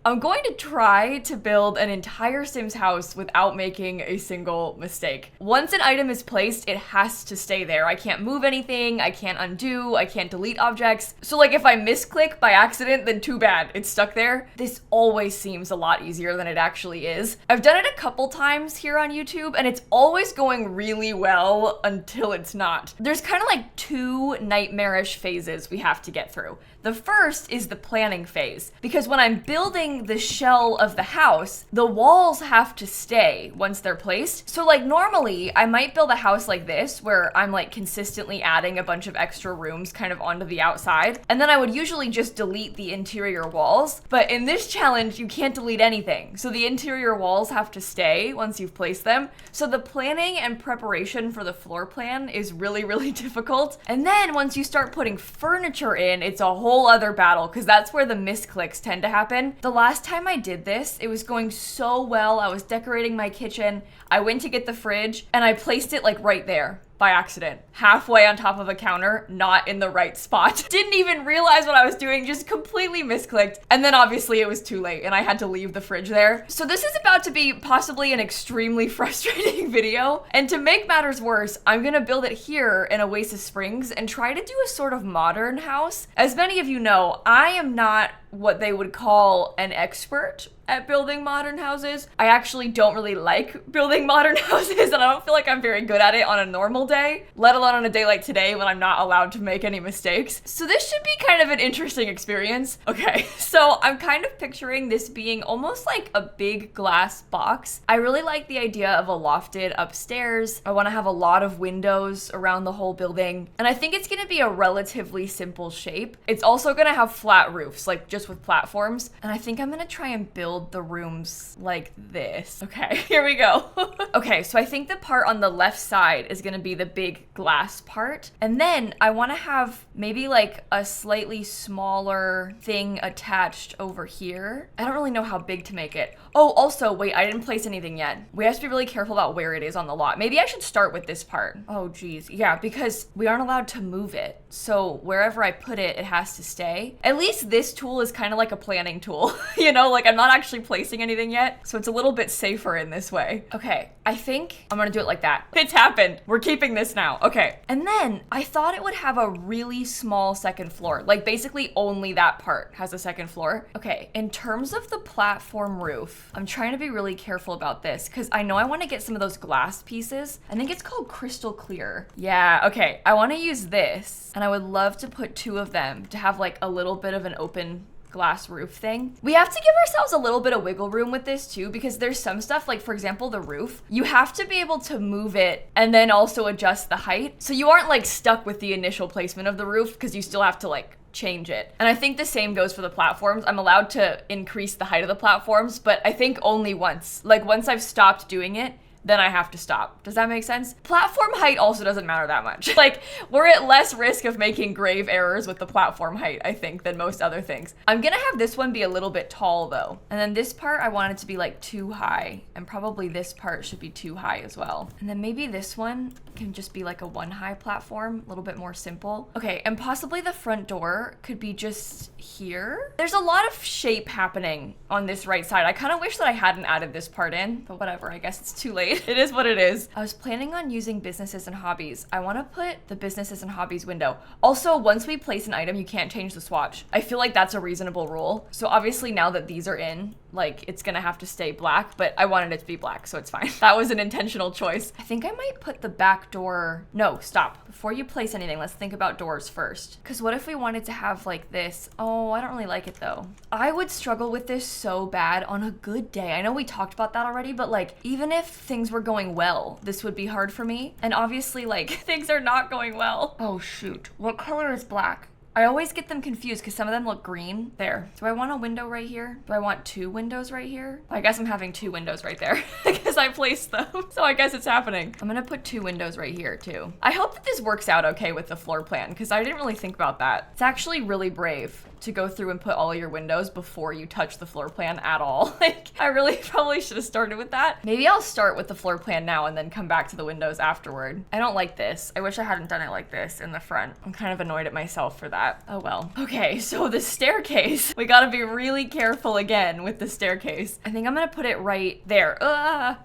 I'm going to try to build an entire Sims house without making a single mistake. Once an item is placed, it has to stay there. I can't move anything, I can't undo, I can't delete objects. So like if I misclick by accident, then too bad, it's stuck there. This always seems a lot easier than it actually is. I've done it a couple times here on YouTube and it's always going really well until it's not. There's kind of like two nightmarish phases we have to get through. The first is the planning phase, because when I'm building the shell of the house, the walls have to stay once they're placed. So like normally I might build a house like this where I'm like consistently adding a bunch of extra rooms kind of onto the outside. And then I would usually just delete the interior walls. But in this challenge, you can't delete anything. So the interior walls have to stay once you've placed them. So the planning and preparation for the floor plan is really, really difficult. And then once you start putting furniture in, it's a whole other battle because that's where the misclicks tend to happen. The last time I did this, it was going so well. I was decorating my kitchen. I went to get the fridge and I placed it like right there by accident, halfway on top of a counter, not in the right spot. Didn't even realize what I was doing, just completely misclicked. And then obviously it was too late and I had to leave the fridge there. So this is about to be possibly an extremely frustrating video. And to make matters worse, I'm gonna build it here in Oasis Springs and try to do a sort of modern house. As many of you know, I am not what they would call an expert at building modern houses. I actually don't really like building modern houses and I don't feel like I'm very good at it on a normal day, let alone on a day like today when I'm not allowed to make any mistakes. So this should be kind of an interesting experience. Okay, so I'm kind of picturing this being almost like a big glass box. I really like the idea of a lofted upstairs. I want to have a lot of windows around the whole building. And I think it's going to be a relatively simple shape. It's also going to have flat roofs, like just with platforms. And I think I'm going to try and build the rooms like this. Okay, here we go. Okay, so I think the part on the left side is gonna be the big glass part. And then I wanna have maybe like a slightly smaller thing attached over here. I don't really know how big to make it. Oh, also, wait, I didn't place anything yet. We have to be really careful about where it is on the lot. Maybe I should start with this part. Oh, geez. Yeah, because we aren't allowed to move it. So wherever I put it, it has to stay. At least this tool is kind of like a planning tool. You know, like I'm not actually placing anything yet, so it's a little bit safer in this way. Okay, I think I'm gonna do it like that. It's happened. We're keeping this now. Okay, and then I thought it would have a really small second floor. Like basically only that part has a second floor. Okay, in terms of the platform roof, I'm trying to be really careful about this because I know I want to get some of those glass pieces. I think it's called crystal clear. Yeah, okay, I want to use this and I would love to put two of them to have like a little bit of an open glass roof thing. We have to give ourselves a little bit of wiggle room with this too, because there's some stuff like, for example, the roof, you have to be able to move it and then also adjust the height. So you aren't like stuck with the initial placement of the roof because you still have to like change it. And I think the same goes for the platforms. I'm allowed to increase the height of the platforms, but I think only once. Like once I've stopped doing it, then I have to stop. Does that make sense? Platform height also doesn't matter that much. Like, we're at less risk of making grave errors with the platform height, I think, than most other things. I'm gonna have this one be a little bit tall though. And then this part, I want it to be like too high. And probably this part should be too high as well. And then maybe this one can just be like a one high platform, a little bit more simple. Okay, and possibly the front door could be just here. There's a lot of shape happening on this right side. I kind of wish that I hadn't added this part in, but whatever, I guess it's too late. It is what it is. I was planning on using businesses and hobbies. I want to put the businesses and hobbies window. Also, once we place an item, you can't change the swatch. I feel like that's a reasonable rule. So obviously now that these are in, like it's gonna have to stay black, but I wanted it to be black, so it's fine. That was an intentional choice. I think I might put the back door. No, stop. Before you place anything, let's think about doors first. Because what if we wanted to have like this? Oh, I don't really like it though. I would struggle with this so bad on a good day. I know we talked about that already, but like even if things were going well, this would be hard for me. And obviously like things are not going well. Oh shoot, what color is black? I always get them confused because some of them look green. There. Do I want a window right here? Do I want two windows right here? I guess I'm having two windows right there because as I placed them. So I guess it's happening. I'm gonna put 2 windows right here too. I hope that this works out okay with the floor plan because I didn't really think about that. It's actually really brave to go through and put all your windows before you touch the floor plan at all. Like, I really probably should have started with that. Maybe I'll start with the floor plan now and then come back to the windows afterward. I don't like this. I wish I hadn't done it like this in the front. I'm kind of annoyed at myself for that. Oh well. Okay, so the staircase. We gotta be really careful again with the staircase. I think I'm gonna put it right there.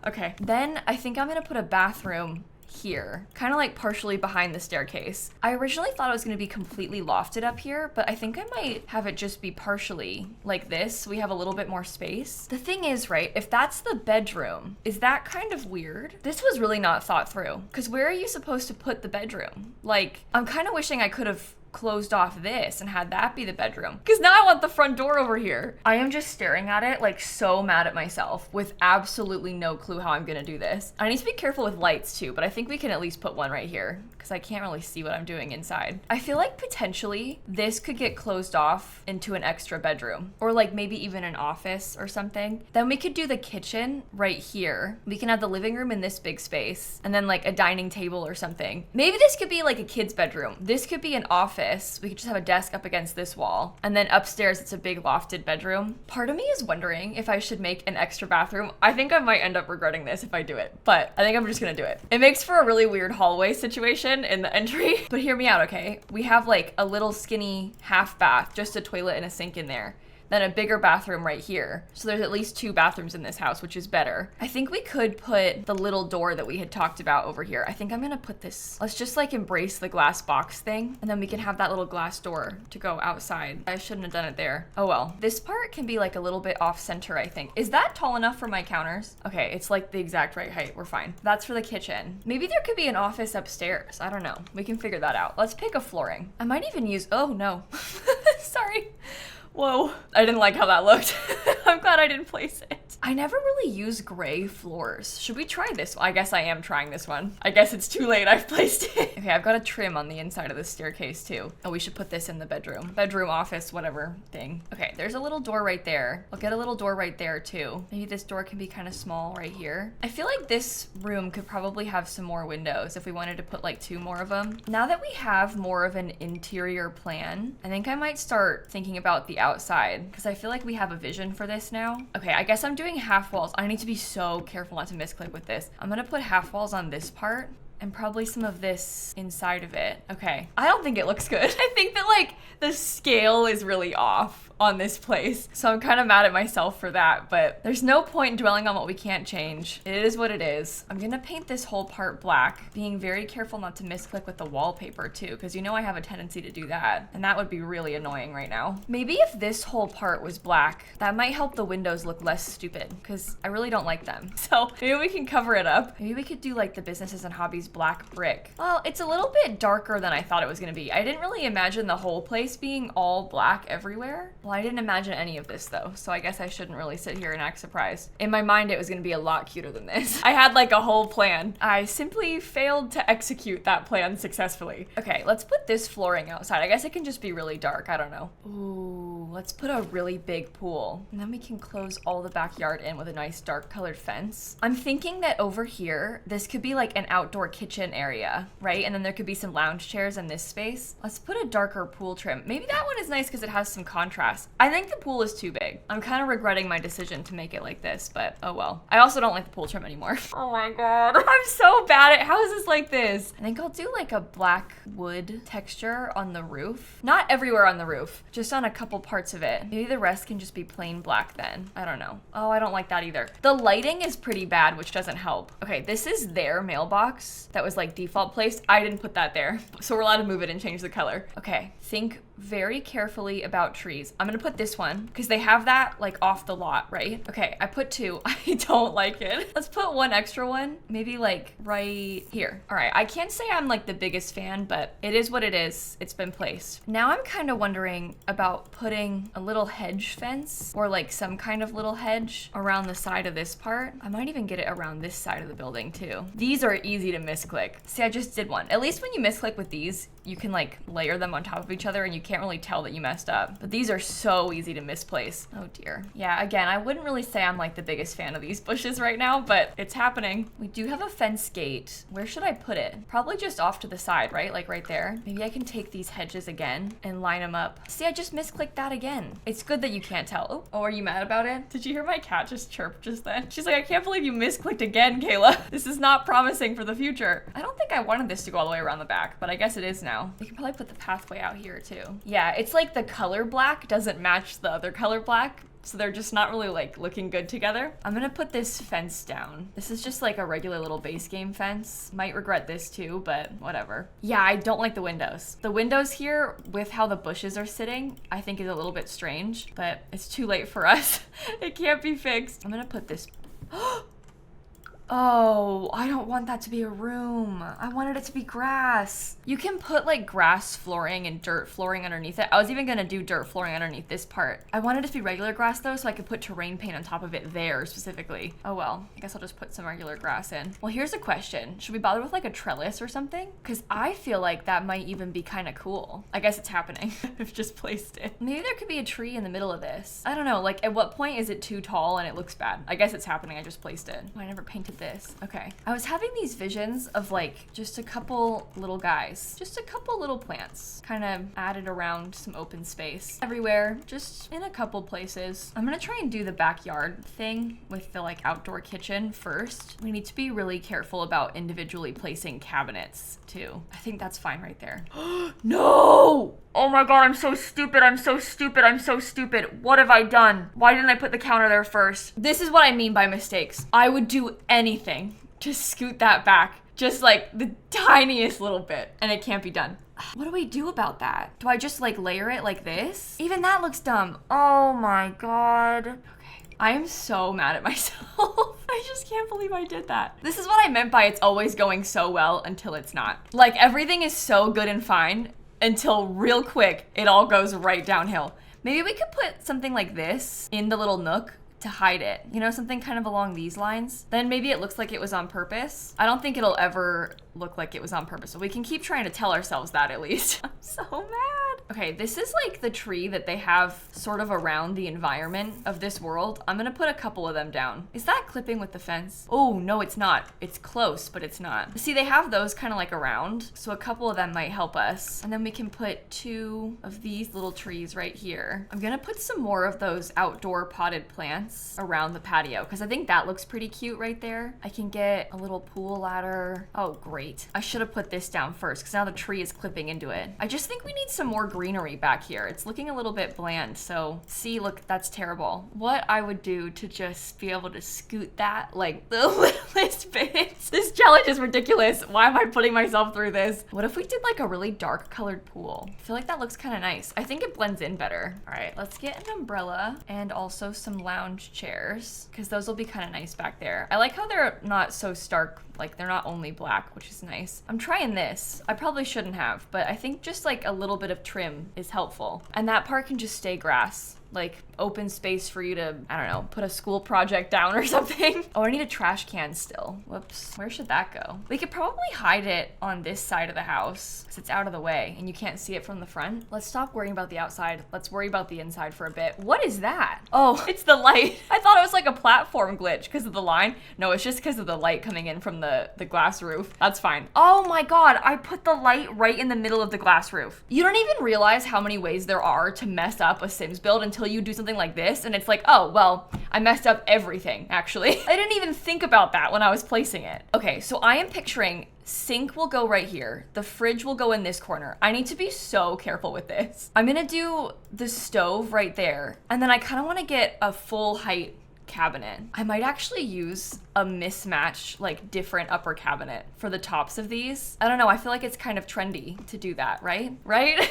Okay. Then I think I'm gonna put a bathroom here, kind of like partially behind the staircase. I originally thought it was going to be completely lofted up here, but I think I might have it just be partially like this, so we have a little bit more space. The thing is, right, if that's the bedroom, is that kind of weird? This was really not thought through, because where are you supposed to put the bedroom? Like, I'm kind of wishing I could have closed off this and had that be the bedroom, because now I want the front door over here. I am just staring at it like so mad at myself with absolutely no clue how I'm gonna do this. I need to be careful with lights too, but I think we can at least put one right here because I can't really see what I'm doing inside. I feel like potentially this could get closed off into an extra bedroom or like maybe even an office or something. Then we could do the kitchen right here. We can have the living room in this big space and then like a dining table or something. Maybe this could be like a kid's bedroom. This could be an office. We could just have a desk up against this wall. And then upstairs, it's a big lofted bedroom. Part of me is wondering if I should make an extra bathroom. I think I might end up regretting this if I do it, but I think I'm just gonna do it. It makes for a really weird hallway situation in the entry, but hear me out, okay? We have like a little skinny half bath, just a toilet and a sink in there. Then a bigger bathroom right here. So there's at least 2 bathrooms in this house, which is better. I think we could put the little door that we had talked about over here. I think I'm gonna put this, let's just like embrace the glass box thing. And then we can have that little glass door to go outside. I shouldn't have done it there. Oh well. This part can be like a little bit off center, I think. Is that tall enough for my counters? Okay, it's like the exact right height. We're fine. That's for the kitchen. Maybe there could be an office upstairs. I don't know. We can figure that out. Let's pick a flooring. I might even use, oh no. Sorry. Whoa, I didn't like how that looked. I'm glad I didn't place it. I never really use gray floors. Should we try this? I guess I am trying this one. I guess it's too late, I've placed it. Okay, I've got a trim on the inside of the staircase too. Oh, we should put this in the bedroom. Bedroom, office, whatever thing. Okay, there's a little door right there. I'll get a little door right there too. Maybe this door can be kind of small right here. I feel like this room could probably have some more windows if we wanted to put like 2 more of them. Now that we have more of an interior plan, I think I might start thinking about the outside because I feel like we have a vision for this now. Okay, I guess I'm doing half walls. I need to be so careful not to misclick with this. I'm gonna put half walls on this part and probably some of this inside of it. Okay, I don't think it looks good. I think that like the scale is really off on this place. So I'm kind of mad at myself for that, but there's no point in dwelling on what we can't change. It is what it is. I'm gonna paint this whole part black, being very careful not to misclick with the wallpaper too, because you know I have a tendency to do that, and that would be really annoying right now. Maybe if this whole part was black, that might help the windows look less stupid, because I really don't like them. So maybe we can cover it up. Maybe we could do like the businesses and hobbies black brick. Well, it's a little bit darker than I thought it was gonna be. I didn't really imagine the whole place being all black everywhere. Well, I didn't imagine any of this though, so I guess I shouldn't really sit here and act surprised. In my mind, it was gonna be a lot cuter than this. I had like a whole plan. I simply failed to execute that plan successfully. Okay, let's put this flooring outside. I guess it can just be really dark, I don't know. Ooh, let's put a really big pool. And then we can close all the backyard in with a nice dark colored fence. I'm thinking that over here, this could be like an outdoor kitchen area, right? And then there could be some lounge chairs in this space. Let's put a darker pool trim. Maybe that one is nice because it has some contrast. I think the pool is too big. I'm kind of regretting my decision to make it like this, but oh well. I also don't like the pool trim anymore. Oh my god. I'm so bad at houses like this. I think I'll do like a black wood texture on the roof. Not everywhere on the roof, just on a couple parts of it. Maybe the rest can just be plain black then. I don't know. Oh, I don't like that either. The lighting is pretty bad, which doesn't help. Okay, this is their mailbox that was like default placed. I didn't put that there, so we're allowed to move it and change the color. Okay, think very carefully about trees. I'm gonna put this one because they have that like off the lot, right? Okay, I put 2. I don't like it. Let's put 1 extra one, maybe like right here. All right, I can't say I'm like the biggest fan, but it is what it is. It's been placed. Now I'm kind of wondering about putting doing a little hedge fence or like some kind of little hedge around the side of this part. I might even get it around this side of the building too. These are easy to misclick. See, I just did one. At least when you misclick with these, you can like layer them on top of each other and you can't really tell that you messed up. But these are so easy to misplace. Oh dear. Yeah, again, I wouldn't really say I'm like the biggest fan of these bushes right now, but it's happening. We do have a fence gate. Where should I put it? Probably just off to the side, right? Like right there. Maybe I can take these hedges again and line them up. See, I just misclicked that again. It's good that you can't tell. Oh, are you mad about it? Did you hear my cat just chirp just then? She's like, I can't believe you misclicked again, Kayla. This is not promising for the future. I don't think I wanted this to go all the way around the back, but I guess it is now. We can probably put the pathway out here too. Yeah, it's like the color black doesn't match the other color black. So they're just not really like looking good together. I'm gonna put this fence down. This is just like a regular little base game fence. Might regret this too, but whatever. Yeah, I don't like the windows. The windows here with how the bushes are sitting, I think is a little bit strange, but it's too late for us. It can't be fixed. I'm gonna put this. Oh, I don't want that to be a room. I wanted it to be grass. You can put like grass flooring and dirt flooring underneath it. I was even gonna do dirt flooring underneath this part. I wanted it to be regular grass though, so I could put terrain paint on top of it there specifically. Oh well, I guess I'll just put some regular grass in. Well, here's a question. Should we bother with like a trellis or something? Because I feel like that might even be kind of cool. I guess it's happening. I've just placed it. Maybe there could be a tree in the middle of this. I don't know, like at what point is it too tall and it looks bad? I guess it's happening, I just placed it. Oh, I never painted this. Okay. I was having these visions of like just a couple little guys, just a couple little plants kind of added around some open space everywhere, just in a couple places. I'm gonna try and do the backyard thing with the like outdoor kitchen first. We need to be really careful about individually placing cabinets too. I think that's fine right there. No! Oh my god, I'm so stupid, I'm so stupid, I'm so stupid. What have I done? Why didn't I put the counter there first? This is what I mean by mistakes. I would do anything to scoot that back. Just like the tiniest little bit, and it can't be done. What do we do about that? Do I just like layer it like this? Even that looks dumb. Oh my god. Okay. I am so mad at myself. I just can't believe I did that. This is what I meant by it's always going so well until it's not. Like everything is so good and fine until real quick, it all goes right downhill. Maybe we could put something like this in the little nook to hide it. You know, something kind of along these lines. Then maybe it looks like it was on purpose. I don't think it'll ever look like it was on purpose, but we can keep trying to tell ourselves that at least. I'm so mad. Okay, this is like the tree that they have sort of around the environment of this world. I'm gonna put a couple of them down. Is that clipping with the fence? Oh, no, it's not. It's close, but it's not. See, they have those kind of like around, so a couple of them might help us. And then we can put 2 of these little trees right here. I'm gonna put some more of those outdoor potted plants around the patio, because I think that looks pretty cute right there. I can get a little pool ladder. Oh, great. I should have put this down first, because now the tree is clipping into it. I just think we need some more greenery back here. It's looking a little bit bland, so see, look, that's terrible. What I would do to just be able to scoot that like the littlest bits. This challenge is ridiculous. Why am I putting myself through this? What if we did like a really dark colored pool? I feel like that looks kind of nice. I think it blends in better. All right, let's get an umbrella and also some lounge chairs, because those will be kind of nice back there. I like how they're not so stark, like they're not only black, which is nice. I'm trying this. I probably shouldn't have, but I think just like a little bit of trim is helpful. And that part can just stay grass. Like open space for you to, I don't know, put a school project down or something. Oh, I need a trash can still. Whoops. Where should that go? We could probably hide it on this side of the house because it's out of the way and you can't see it from the front. Let's stop worrying about the outside. Let's worry about the inside for a bit. What is that? Oh, it's the light. I thought it was like a platform glitch because of the line. No, it's just because of the light coming in from the glass roof. That's fine. Oh my God, I put the light right in the middle of the glass roof. You don't even realize how many ways there are to mess up a Sims build until you do something like this and it's like, oh, well, I messed up everything, actually. I didn't even think about that when I was placing it. Okay, so I am picturing sink will go right here. The fridge will go in this corner. I need to be so careful with this. I'm gonna do the stove right there. And then I kind of want to get a full height cabinet. I might actually use a mismatched, like different upper cabinet for the tops of these. I don't know, I feel like it's kind of trendy to do that, right? Right?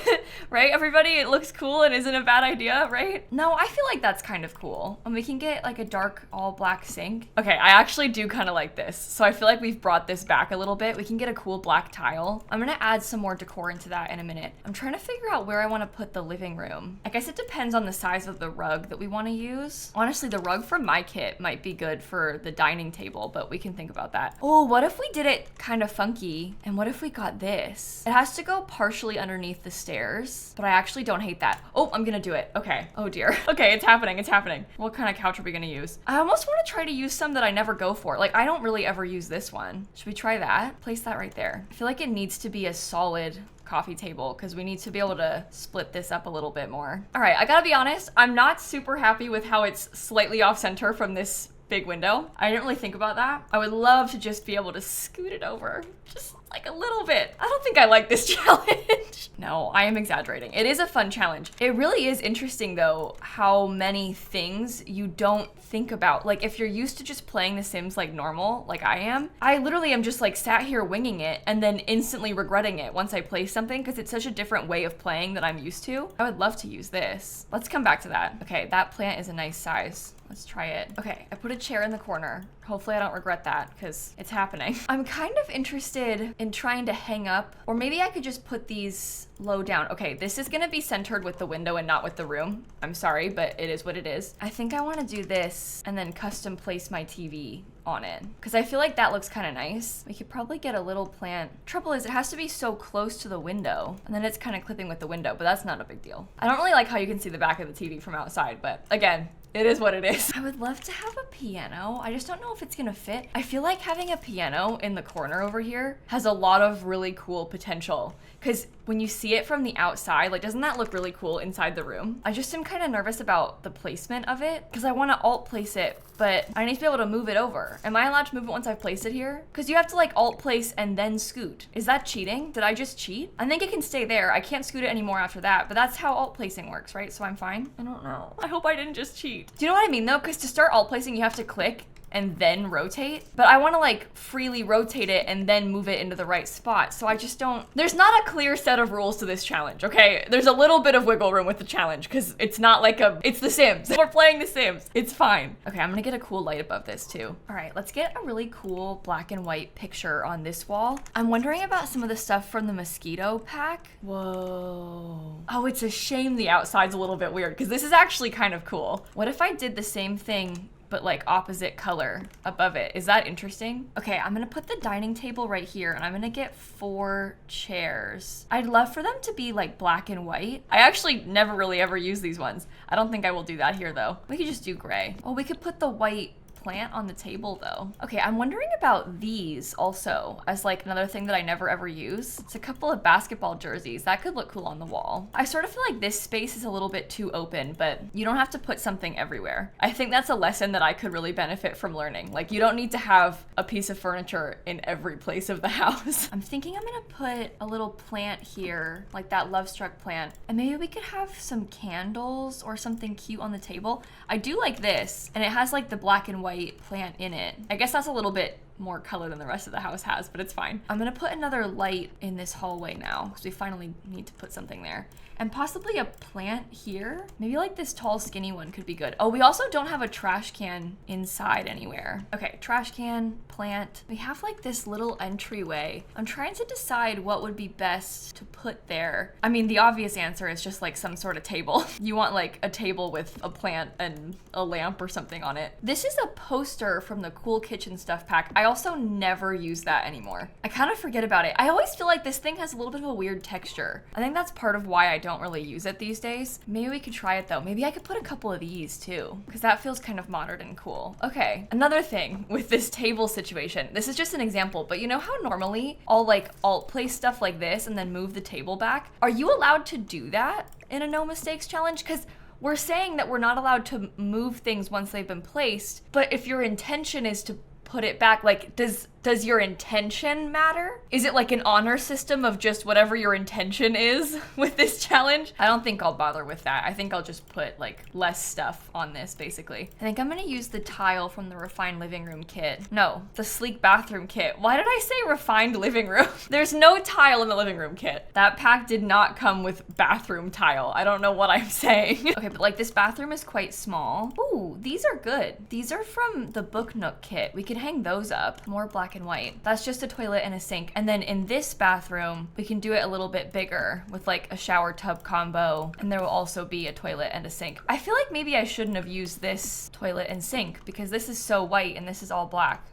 Right, everybody? It looks cool and isn't a bad idea, right? No, I feel like that's kind of cool. And we can get like a dark all black sink. Okay, I actually do kind of like this. So I feel like we've brought this back a little bit. We can get a cool black tile. I'm gonna add some more decor into that in a minute. I'm trying to figure out where I want to put the living room. I guess it depends on the size of the rug that we want to use. Honestly, the rug from my kit might be good for the dining table, but we can think about that. Oh, what if we did it kind of funky? And what if we got this? It has to go partially underneath the stairs, but I actually don't hate that. Oh, I'm gonna do it. Okay. Oh dear. Okay, it's happening. It's happening. What kind of couch are we gonna use? I almost want to try to use some that I never go for. Like, I don't really ever use this one. Should we try that? Place that right there. I feel like it needs to be a solid coffee table because we need to be able to split this up a little bit more. All right, I gotta be honest, I'm not super happy with how it's slightly off center from this big window. I didn't really think about that. I would love to just be able to scoot it over just like a little bit. I don't think I like this challenge. No, I am exaggerating. It is a fun challenge. It really is interesting though, how many things you don't think about. Like if you're used to just playing The Sims like normal, like I am, I literally am just like sat here winging it and then instantly regretting it once I play something because it's such a different way of playing that I'm used to. I would love to use this. Let's come back to that. Okay, that plant is a nice size. Let's try it. Okay, I put a chair in the corner. Hopefully I don't regret that because it's happening. I'm kind of interested in trying to hang up, or maybe I could just put these low down. Okay, this is gonna be centered with the window and not with the room. I'm sorry, but it is what it is. I think I wanna do this and then custom place my TV on it because I feel like that looks kind of nice. We could probably get a little plant. Trouble is it has to be so close to the window and then it's kind of clipping with the window, but that's not a big deal. I don't really like how you can see the back of the TV from outside, but again, it is what it is. I would love to have a piano. I just don't know if it's gonna fit. I feel like having a piano in the corner over here has a lot of really cool potential because when you see it from the outside, like doesn't that look really cool inside the room? I just am kind of nervous about the placement of it because I want to alt place it, but I need to be able to move it over. Am I allowed to move it once I've placed it here? Because you have to like alt place and then scoot. Is that cheating? Did I just cheat? I think it can stay there. I can't scoot it anymore after that, but that's how alt placing works, right? So I'm fine. I don't know. I hope I didn't just cheat. Do you know what I mean though? Because to start alt placing, you have to click and then rotate, but I want to like freely rotate it and then move it into the right spot. So I just don't, there's not a clear set of rules to this challenge, okay? There's a little bit of wiggle room with the challenge because it's not like it's The Sims. We're playing The Sims. It's fine. Okay, I'm gonna get a cool light above this too. All right, let's get a really cool black and white picture on this wall. I'm wondering about some of the stuff from the mosquito pack. Whoa. Oh, it's a shame the outside's a little bit weird because this is actually kind of cool. What if I did the same thing but like opposite color above it? Is that interesting? Okay, I'm gonna put the dining table right here and I'm gonna get 4 chairs. I'd love for them to be like black and white. I actually never really ever use these ones. I don't think I will do that here though. We could just do gray. Oh, we could put the white plant on the table though. Okay, I'm wondering about these also as like another thing that I never ever use. It's a couple of basketball jerseys. That could look cool on the wall. I sort of feel like this space is a little bit too open, but you don't have to put something everywhere. I think that's a lesson that I could really benefit from learning. Like you don't need to have a piece of furniture in every place of the house. I'm thinking I'm gonna put a little plant here, like that Love Struck plant, and maybe we could have some candles or something cute on the table. I do like this, and it has like the black and white plant in it. I guess that's a little bit more color than the rest of the house has, but it's fine. I'm gonna put another light in this hallway now because we finally need to put something there. And possibly a plant here. Maybe like this tall skinny one could be good. Oh, we also don't have a trash can inside anywhere. Okay, trash can, plant. We have like this little entryway. I'm trying to decide what would be best to put there. I mean, the obvious answer is just like some sort of table. You want like a table with a plant and a lamp or something on it. This is a poster from the Cool Kitchen Stuff pack. I also never use that anymore. I kind of forget about it. I always feel like this thing has a little bit of a weird texture. I think that's part of why I don't really use it these days. Maybe we could try it though. Maybe I could put a couple of these too, because that feels kind of modern and cool. Okay, another thing with this table situation. This is just an example, but you know how normally I'll like alt place stuff like this and then move the table back? Are you allowed to do that in a no mistakes challenge? Because we're saying that we're not allowed to move things once they've been placed, but if your intention is to put it back, like does Does your intention matter? Is it like an honor system of just whatever your intention is with this challenge? I don't think I'll bother with that. I think I'll just put like less stuff on this basically. I think I'm gonna use the tile from the refined living room kit. No, the sleek bathroom kit. Why did I say refined living room? There's no tile in the living room kit. That pack did not come with bathroom tile. I don't know what I'm saying. Okay, but like this bathroom is quite small. Ooh, these are good. These are from the Book Nook kit. We could hang those up. More black and white. That's just a toilet and a sink. And then in this bathroom, we can do it a little bit bigger with like a shower tub combo. And there will also be a toilet and a sink. I feel like maybe I shouldn't have used this toilet and sink because this is so white and this is all black.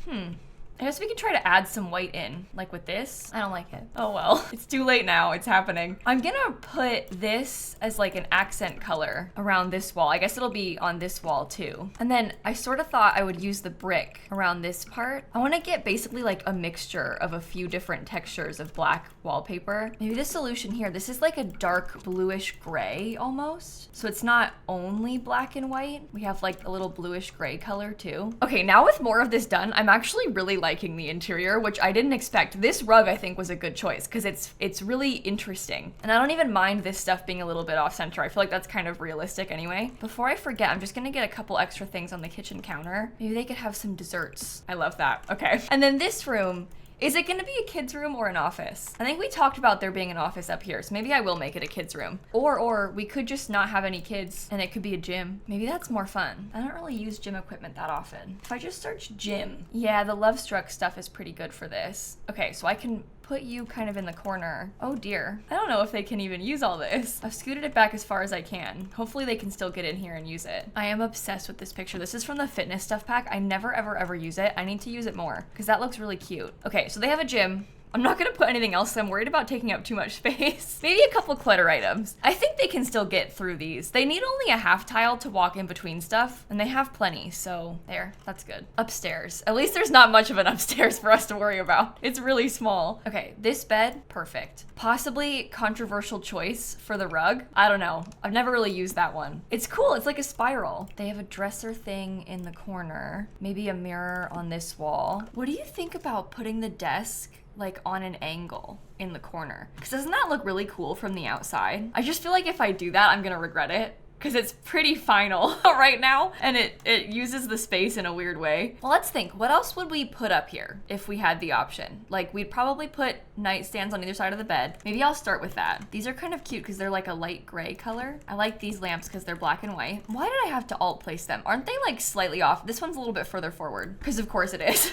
I guess we could try to add some white in, like with this. I don't like it. Oh well, it's too late now, it's happening. I'm gonna put this as like an accent color around this wall. I guess it'll be on this wall too. And then I sort of thought I would use the brick around this part. I wanna get basically like a mixture of a few different textures of black wallpaper. Maybe this solution here, this is like a dark bluish gray almost. So it's not only black and white. We have like a little bluish gray color too. Okay, now with more of this done, I'm actually really liking the interior, which I didn't expect. This rug I think was a good choice because it's really interesting. And I don't even mind this stuff being a little bit off center. I feel like that's kind of realistic anyway. Before I forget, I'm just gonna get a couple extra things on the kitchen counter. Maybe they could have some desserts. I love that. Okay. And then this room, is it gonna be a kid's room or an office? I think we talked about there being an office up here, so maybe I will make it a kid's room. Or we could just not have any kids and it could be a gym. Maybe that's more fun. I don't really use gym equipment that often. If I just search gym, yeah, the Love Struck stuff is pretty good for this. Okay, so I can put you kind of in the corner. Oh dear. I don't know if they can even use all this. I've scooted it back as far as I can. Hopefully they can still get in here and use it. I am obsessed with this picture. This is from the fitness stuff pack. I never ever use it. I need to use it more because that looks really cute. Okay, so they have a gym. I'm not gonna put anything else. I'm worried about taking up too much space. Maybe a couple clutter items. I think they can still get through these. They need only a half tile to walk in between stuff, and they have plenty, so there, that's good. Upstairs. At least there's not much of an upstairs for us to worry about. It's really small. Okay, this bed, perfect. Possibly controversial choice for the rug. I don't know. I've never really used that one. It's cool, it's like a spiral. They have a dresser thing in the corner. Maybe a mirror on this wall. What do you think about putting the desk like on an angle in the corner? Because doesn't that look really cool from the outside? I just feel like if I do that, I'm gonna regret it because it's pretty final right now and it uses the space in a weird way. Well, let's think, what else would we put up here if we had the option? Like we'd probably put nightstands on either side of the bed. Maybe I'll start with that. These are kind of cute because they're like a light gray color. I like these lamps because they're black and white. Why did I have to alt place them? Aren't they like slightly off? This one's a little bit further forward because of course it is.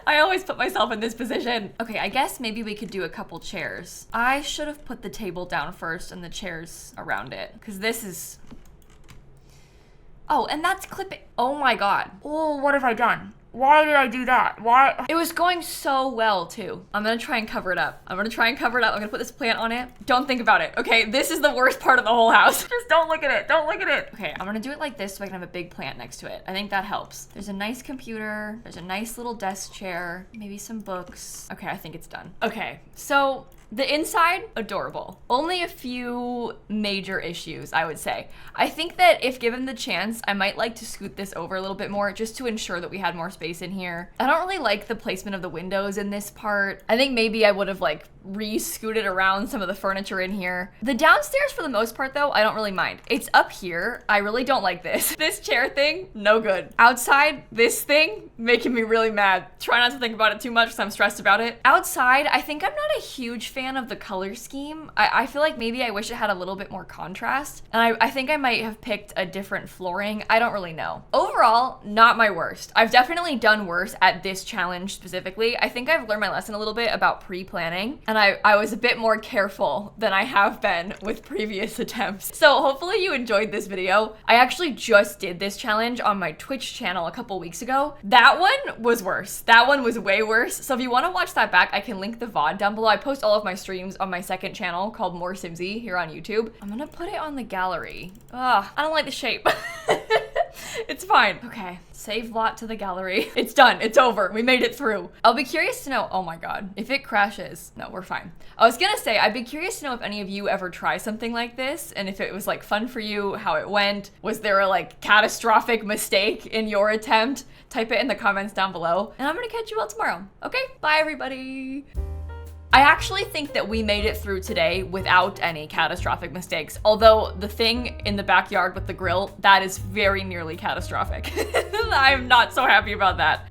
I always put myself in this position. Okay, I guess maybe we could do a couple chairs. I should have put the table down first and the chairs around it because this is... Oh, and that's clipping. Oh my God. Oh, what have I done? Why did I do that? Why? It was going so well too. I'm gonna try and cover it up. I'm gonna put this plant on it. Don't think about it, okay? This is the worst part of the whole house. Just don't look at it, don't look at it. Okay, I'm gonna do it like this so I can have a big plant next to it. I think that helps. There's a nice computer. There's a nice little desk chair. Maybe some books. Okay, I think it's done. Okay, so the inside, adorable. Only a few major issues, I would say. I think that if given the chance, I might like to scoot this over a little bit more just to ensure that we had more space in here. I don't really like the placement of the windows in this part. I think maybe I would have like re-scooted around some of the furniture in here. The downstairs for the most part though, I don't really mind. It's up here. I really don't like this. This chair thing, no good. Outside, this thing, making me really mad. Try not to think about it too much because I'm stressed about it. Outside, I think I'm not a huge fan of the color scheme. I feel like maybe I wish it had a little bit more contrast. And I think I might have picked a different flooring. I don't really know. Overall, not my worst. I've definitely done worse at this challenge specifically. I think I've learned my lesson a little bit about pre-planning. And I was a bit more careful than I have been with previous attempts. So hopefully you enjoyed this video. I actually just did this challenge on my Twitch channel a couple weeks ago. That one was worse. That one was way worse. So if you want to watch that back, I can link the VOD down below. I post all of my streams on my second channel called lilsimsie here on YouTube. I'm gonna put it on the gallery. Ugh, I don't like the shape. It's fine. Okay, save lot to the gallery. It's done, it's over, we made it through. I'll be curious to know, oh my God, if it crashes, no, we're fine. I was gonna say, I'd be curious to know if any of you ever try something like this, and if it was like fun for you, how it went. Was there a like catastrophic mistake in your attempt? Type it in the comments down below, and I'm gonna catch you all tomorrow. Okay, bye everybody. I actually think that we made it through today without any catastrophic mistakes, although the thing in the backyard with the grill, that is very nearly catastrophic. I'm not so happy about that.